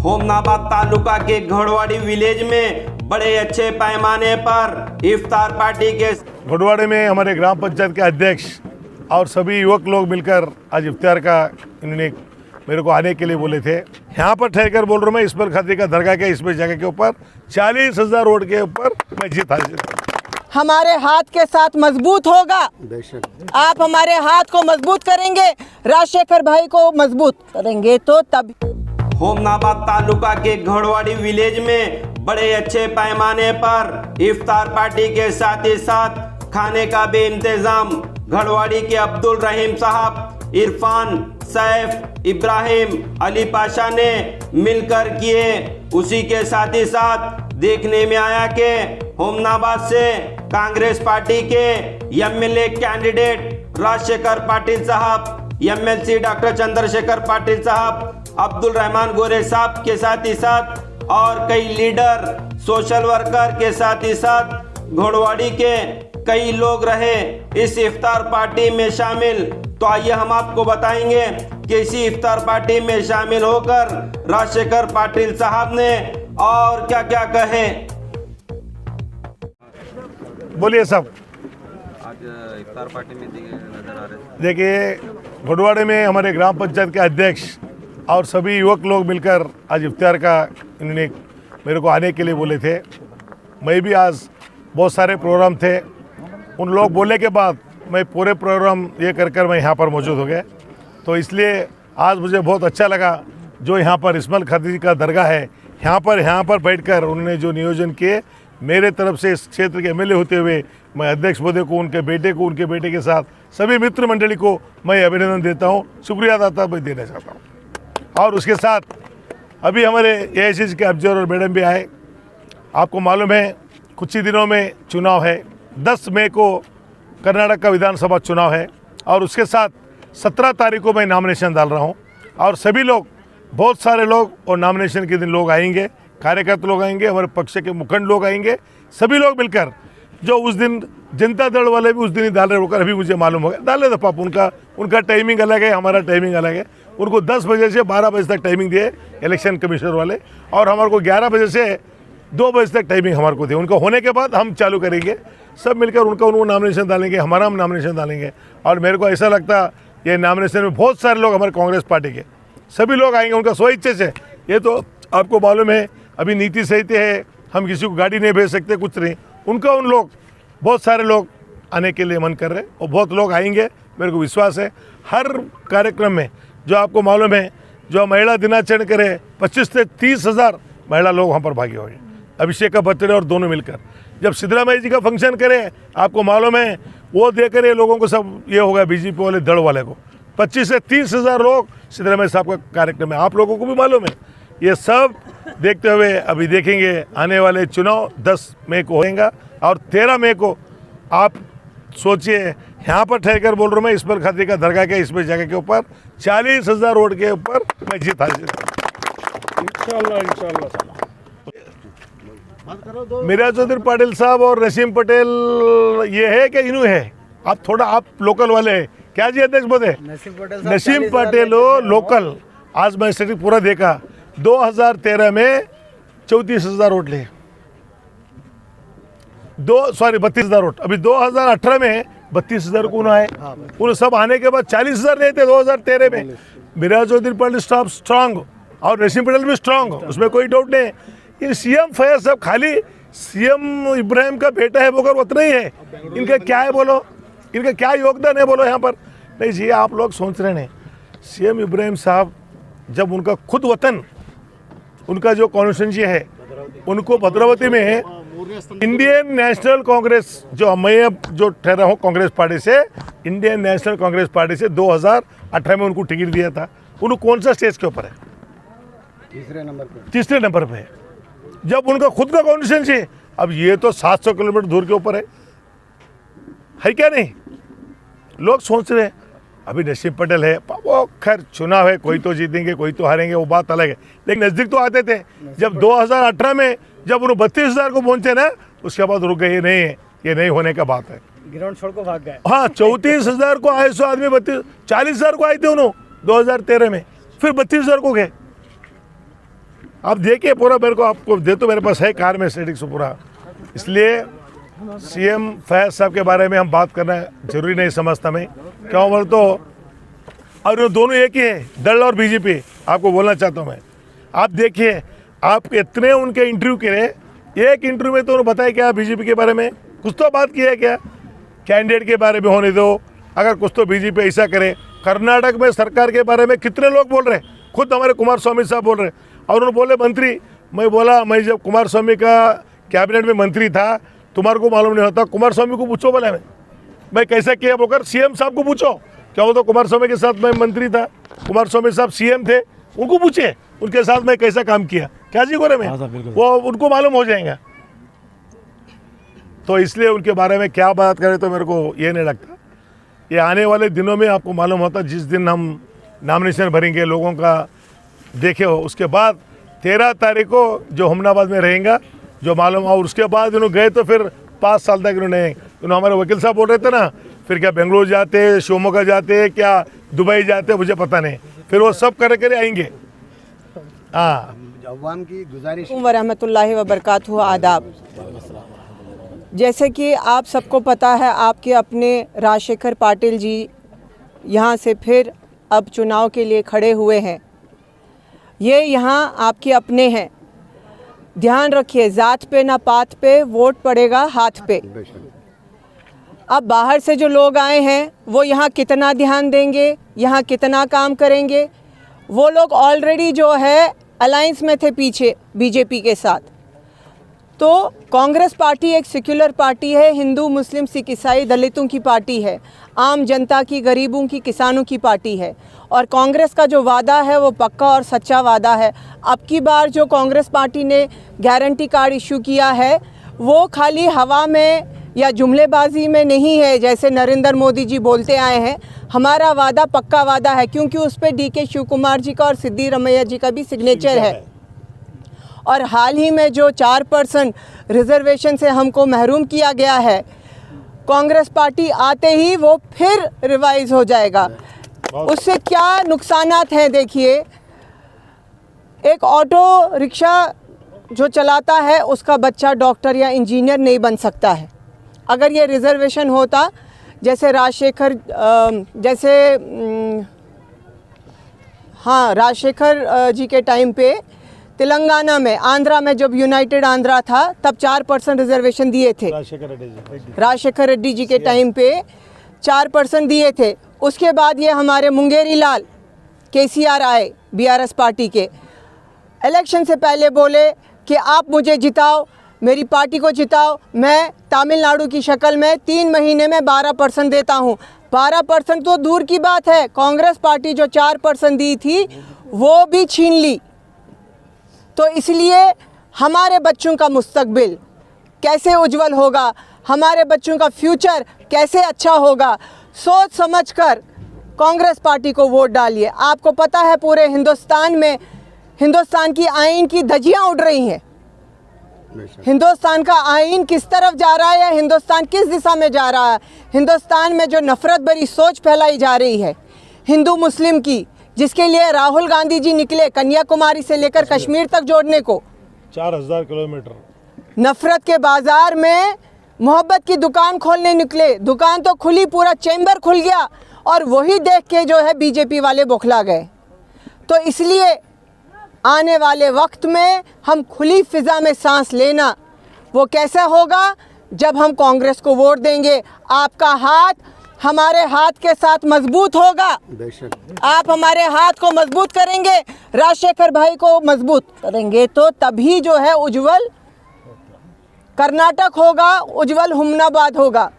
होमनाबाद तालुका के घोड़वाड़ी विलेज में बड़े अच्छे पैमाने पर इफ्तार पार्टी के घोड़वाड़ी में हमारे ग्राम पंचायत के अध्यक्ष और सभी युवक लोग मिलकर आज इफ्तार का इन्होंने मेरे को आने के लिए बोले थे। यहाँ पर ठहरकर बोल रहा हूँ मैं, इस्माइल खत्री का दरगाह के इसमें जगह के ऊपर 40,000 वोट के ऊपर मैं जीत हासिल। हमारे हाथ के साथ मजबूत होगा, आप हमारे हाथ को मजबूत करेंगे, राजशेखर भाई को मजबूत करेंगे तो तब। होमनाबाद तालुका के घोड़वाड़ी विलेज में बड़े अच्छे पैमाने पर इफ्तार पार्टी के साथ ही साथ खाने का भी इंतजाम घोड़वाड़ी के अब्दुल रहीम साहब, इरफान, सैफ, इब्राहिम, अली पाशा ने मिलकर किए। उसी के साथ ही साथ देखने में आया कि होमनाबाद से कांग्रेस पार्टी के एमएलए कैंडिडेट राजशेखर पाटिल साहब, एमएलसी डॉक्टर चंद्रशेखर पाटिल साहब, अब्दुल रहमान गोरे साहब के साथ ही साथ और कई लीडर, सोशल वर्कर के साथ ही साथ घोड़वाड़ी के कई लोग रहे इस इफ्तार पार्टी में शामिल। तो आइए हम आपको बताएंगे कि इसी इफ्तार पार्टी में शामिल होकर राजशेखर पाटिल साहब ने और क्या क्या कहे। बोलिए सब। आज इफ्तार पार्टी में नजर आ रहे। देखिए, घोड़वाड़ी में हमारे ग्राम पंचायत के अध्यक्ष और सभी युवक लोग मिलकर आज इफ्तार का इन्होंने मेरे को आने के लिए बोले थे। मैं भी आज बहुत सारे प्रोग्राम थे, उन लोग बोलने के बाद मैं पूरे प्रोग्राम ये कर मैं यहाँ पर मौजूद हो गया। तो इसलिए आज मुझे बहुत अच्छा लगा जो यहाँ पर इस्माइल खत्री का दरगाह है, यहाँ पर बैठकर उन्होंने जो नियोजन किए, मेरे तरफ से इस क्षेत्र के एमएलए होते हुए मैं अध्यक्ष महोदय को, उनके बेटे को, उनके बेटे के साथ सभी मित्र मंडली को मैं अभिनंदन देता हूँ, शुक्रिया अदा मैं देना चाहता हूँ। और उसके साथ अभी हमारे एआईसीसी के ऑब्जर्वर मैडम भी आए। आपको मालूम है कुछ ही दिनों में चुनाव है, 10 मई को कर्नाटक का विधानसभा चुनाव है और उसके साथ 17 तारीख को मैं नॉमिनेशन डाल रहा हूँ। और सभी लोग, बहुत सारे लोग और नॉमिनेशन के दिन लोग आएंगे, कार्यकर्ता लोग आएंगे, हमारे पक्ष के मुखंड लोग आएंगे, सभी लोग मिलकर जो उस दिन जनता दल वाले भी उस दिन ही डाल रहे होकर, अभी मुझे मालूम हो गया डाले तो पाप उनका टाइमिंग अलग है, हमारा टाइमिंग अलग है। उनको 10 बजे से 12 बजे तक टाइमिंग दिए इलेक्शन कमिश्नर वाले, और हमारे को 11 बजे से 2 बजे तक टाइमिंग हमारे को दी। उनका होने के बाद हम चालू करेंगे, सब मिलकर उनको नॉमिनेशन डालेंगे, हमारा हम नॉमिनेशन डालेंगे। और मेरे को ऐसा लगता ये नॉमिनेशन में बहुत सारे लोग हमारे कांग्रेस पार्टी के सभी लोग आएंगे, उनका स्वेच्छा से। ये तो आपको मालूम है अभी नीति संहिता है, हम किसी को गाड़ी नहीं भेज सकते, कुछ नहीं। उनका उन लोग बहुत सारे लोग आने के लिए मन कर रहे हैं और बहुत लोग आएंगे, मेरे को विश्वास है। हर कार्यक्रम में जो आपको मालूम है, जो महिला दिनाचरण करे 25 से 30,000 महिला लोग वहाँ पर भागी होंगे, अभिषेक का बर्थडे और दोनों मिलकर। जब सिद्धरामैया जी का फंक्शन करें, आपको मालूम है वो देकर ये लोगों को सब ये होगा, बीजेपी वाले दल वाले को 25 से 30,000 लोग सिद्धरामैया साहब का कार्यक्रम है, आप लोगों को भी मालूम है। ये सब देखते हुए अभी देखेंगे आने वाले चुनाव 10 मई को होएगा और 13 मई को आप सोचिए, यहाँ पर ठहरकर बोल रहा हूँ मैं, इस्माइल खत्री का दरगाह के इसमें जगह के ऊपर 40,000 वोट के ऊपर मैं जीत हासिल। इंशाल्लाह। मीरा चौधरी पाटिल साहब और नसीम पटेल ये है कि इन्हों है, आप थोड़ा आप लोकल वाले हैं क्या जी अध्यक्ष महोदय? नसीम पटेल लोकल। आज मैं स्टेटिक पूरा देखा, 2013 में 34,000 वोट लिए, 32,000 वोट। अभी 2018 में 32,000 को आए, उन सब आने के बाद 40,000 नहीं थे 2013 में। मीरा चौधरी पाटिल साहब स्ट्रांग और नसीम पटेल भी स्ट्रांग, उसमें कोई डाउट नहीं। ये सीएम फैज साहब खाली सीएम इब्राहिम का बेटा है बोकर उतना ही है, इनका क्या है बोलो, इनका क्या योगदान है बोलो यहाँ पर? नहीं जी, आप लोग सोच रहे हैं सीएम इब्राहिम साहब जब उनका खुद वतन, उनका जो कॉन्स्टिट्यूंसी है, उनको भद्रावती में इंडियन नेशनल कांग्रेस, जो मैं जो ठहरा हूँ कांग्रेस पार्टी से, इंडियन नेशनल कांग्रेस पार्टी से 2018 में उनको टिकट दिया था। उनको कौन सा स्टेज के ऊपर है? तीसरे नंबर पे है। जब उनका खुद का कॉन्स्टिट्यूंसी, अब ये तो 700 किलोमीटर दूर के ऊपर है क्या नहीं? लोग सोच रहे हैं अभी नसीम पटेल है, वो खैर चुनाव है, कोई तो जीतेंगे कोई तो हारेंगे, वो बात अलग है, लेकिन नज़दीक तो आते थे। जब 2018 में जब उन्होंने 32,000 को पहुंचे ना, उसके बाद रुक गए, ये नहीं है, ये नहीं होने का बात है, ग्राउंड छोड़ को भाग गए। हाँ, 34,000 को आए 100 आदमी, 40,000 को आए थे उन्होंने 2013 में, फिर 32,000 को गए। आप देखिए पूरा, मेरे को आपको दे तो मेरे पास है कार में स्टेटिक्स पूरा, इसलिए सीएम फैज साहब के बारे में हम बात करना जरूरी नहीं समझता मैं, क्यों बोल तो, और ये दोनों एक ही है, दल और बीजेपी। आपको बोलना चाहता हूँ मैं, आप देखिए, आप इतने उनके इंटरव्यू करे, एक इंटरव्यू में तो उन्होंने बताया क्या बीजेपी के बारे में, कुछ तो बात किया है क्या, कैंडिडेट के बारे में होने दो, अगर कुछ तो बीजेपी ऐसा करे। कर्नाटक में सरकार के बारे में कितने लोग बोल रहे हैं, खुद हमारे कुमार स्वामी साहब बोल रहे हैं, और उन्होंने बोले मंत्री, मैं बोला मैं जब कुमार स्वामी का कैबिनेट में मंत्री था, तुम्हारे को मालूम नहीं होता, कुमार स्वामी को पूछो, बोला मैं कैसा किया बोलकर, सीएम साहब को पूछो, क्या वो तो कुमार स्वामी के साथ मैं मंत्री था, कुमार स्वामी साहब सीएम थे, उनको पूछे उनके साथ मैं कैसा काम किया, क्या जी गोरे में, वो उनको मालूम हो जाएगा। तो इसलिए उनके बारे में क्या बात करें तो मेरे को ये नहीं लगता। ये आने वाले दिनों में आपको मालूम होता, जिस दिन हम नॉमिनेशन भरेंगे लोगों का देखे हो, उसके बाद 13 तारीख को जो हमनाबाद में रहेगा जो मालूम, और उसके बाद उन्होंने गए तो फिर 5 साल तक उन्होंने हमारे वकील साहब बोल रहे थे ना, फिर क्या बेंगलुरु जाते, शिवमोगा जाते, क्या दुबई जाते, मुझे पता नहीं, फिर वो सब कर आएंगे। हाँ, अवाम की गुजारिश वरहमतुल्लाहि व बरकातहू, आदाब। जैसे कि आप सबको पता है, आपके अपने राजशेखर पाटिल जी यहाँ से फिर अब चुनाव के लिए खड़े हुए हैं। ये यहाँ आपके अपने हैं, ध्यान रखिए, जात पे ना पात पे, वोट पड़ेगा हाथ पे। अब बाहर से जो लोग आए हैं वो यहाँ कितना ध्यान देंगे, यहाँ कितना काम करेंगे, वो लोग ऑलरेडी जो है अलायंस में थे पीछे बीजेपी के साथ। तो कांग्रेस पार्टी एक सेक्युलर पार्टी है, हिंदू मुस्लिम सिख ईसाई दलितों की पार्टी है, आम जनता की, गरीबों की, किसानों की पार्टी है। और कांग्रेस का जो वादा है वो पक्का और सच्चा वादा है। अब की बार जो कांग्रेस पार्टी ने गारंटी कार्ड इशू किया है वो खाली हवा में या जुमलेबाजी में नहीं है, जैसे नरेंद्र मोदी जी बोलते आए हैं। हमारा वादा पक्का वादा है, क्योंकि उस पर DK शिव कुमार जी का और सिद्धिरमैया जी का भी सिग्नेचर है। और हाल ही में जो 4% रिजर्वेशन से हमको महरूम किया गया है, कांग्रेस पार्टी आते ही वो फिर रिवाइज हो जाएगा। उससे क्या नुकसानात हैं देखिए, एक ऑटो रिक्शा जो चलाता है उसका बच्चा डॉक्टर या इंजीनियर नहीं बन सकता है। अगर ये रिजर्वेशन होता, जैसे राजशेखर जी के टाइम पे तेलंगाना में, आंध्रा में जब यूनाइटेड आंध्रा था तब 4% रिजर्वेशन दिए थे, राजशेखर रेड्डी जी के टाइम पे 4% दिए थे। उसके बाद ये हमारे मुंगेरी लाल KCR आए BRS पार्टी के, इलेक्शन से पहले बोले कि आप मुझे जिताओ, मेरी पार्टी को जिताओ, मैं तमिलनाडु की शक्ल में 3 महीने में 12% देता हूँ। 12% तो दूर की बात है, कांग्रेस पार्टी जो 4% दी थी वो भी छीन ली। तो इसलिए हमारे बच्चों का मुस्तकबिल कैसे उज्जवल होगा, हमारे बच्चों का फ्यूचर कैसे अच्छा होगा, सोच समझकर कांग्रेस पार्टी को वोट डालिए। आपको पता है पूरे हिंदुस्तान में हिंदुस्तान की आइन की धज्जियां उड़ रही हैं। हिंदुस्तान का आइन किस तरफ जा रहा है या हिंदुस्तान किस दिशा में जा रहा है। हिंदुस्तान में जो नफरत भरी सोच फैलाई जा रही है हिंदू मुस्लिम की, जिसके लिए राहुल गांधी जी निकले कन्याकुमारी से लेकर कश्मीर तक जोड़ने को, 4000 किलोमीटर नफरत के बाजार में मोहब्बत की दुकान खोलने निकले। दुकान तो खुली, पूरा चैम्बर खुल गया, और वही देख के जो है बीजेपी वाले बौखला गए। तो इसलिए आने वाले वक्त में हम खुली फिजा में सांस लेना, वो कैसे होगा जब हम कांग्रेस को वोट देंगे। आपका हाथ हमारे हाथ के साथ मजबूत होगा, आप हमारे हाथ को मजबूत करेंगे, राजशेखर भाई को मजबूत करेंगे, तो तभी जो है उज्जवल कर्नाटक होगा, उज्जवल हुमनाबाद होगा।